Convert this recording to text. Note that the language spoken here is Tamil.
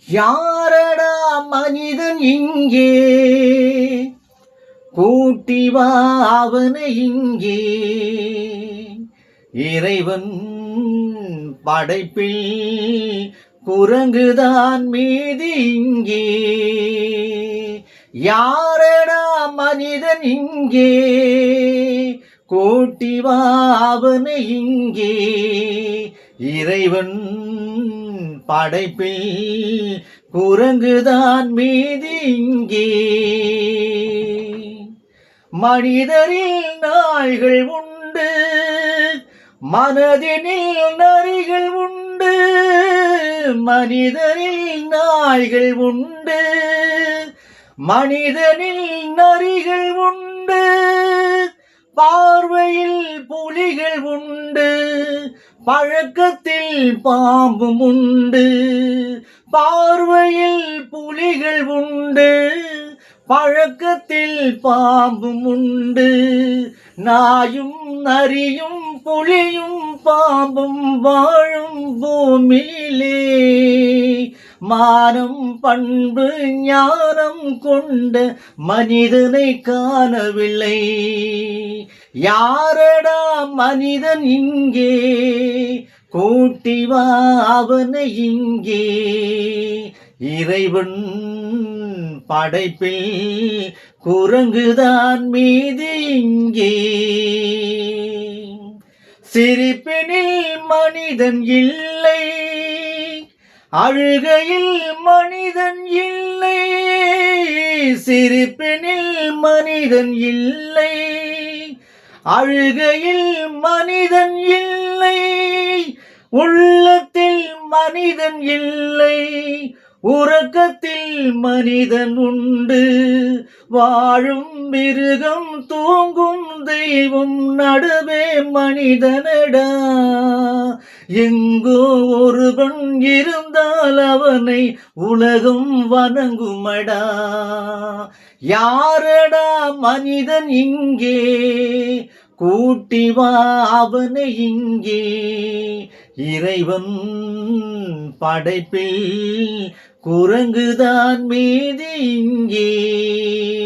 யாரடா மனிதன் இங்கே, கூட்டி வா அவனை இங்கே. இறைவன் படைப்பில் குரங்குதான் மீதி இங்கே. யாரடா மனிதன் இங்கே, கூட்டி வா அவனை இங்கே. இறைவன் படைப்பில் குரங்குதான் மீதி இங்கே. மனிதரில் நாய்கள் உண்டு, மனதினில் நரிகள் உண்டு. மனிதரில் நாய்கள் உண்டு, மனிதனில் நரிகள் உண்டு. பார்வையில் புலிகள் உண்டு, பழக்கத்தில் பாம்பும் உண்டு. பார்வையில் புலிகள் உண்டு, பழக்கத்தில் பாம்பும் உண்டு. நாயும் நரியும் புலியும் பாம்பும் வாழும் பூமியிலே மானம் பண்பு ஞானம் கொண்ட மனிதனை காணவில்லை. யாரடா மனிதன் இங்கே, கூட்டி வா அவனை இங்கே. இறைவன் படைப்பில் குரங்குதான் மீதி இங்கே. சிரிப்பினில் மனிதன் இல்லை, அழுகையில் மனிதன் இல்லை. சிரிப்பினில் மனிதன் இல்லை, அழுகையில் மனிதன் இல்லை. உள்ளத்தில் மனிதன் இல்லை, உறக்கத்தில் மனிதன் உண்டு. வாழும் மிருகம் தூங்கும் தெய்வம் நடுவே மனிதனடா. எங்கோ ஒருவன் இருந்தால் அவனை உலகம் வணங்குமடா. யாரடா மனிதன் இங்கே, கூட்டி வா அவனை இங்கே. இறைவன் படைப்பில் குரங்குதான் மீதி இங்கே.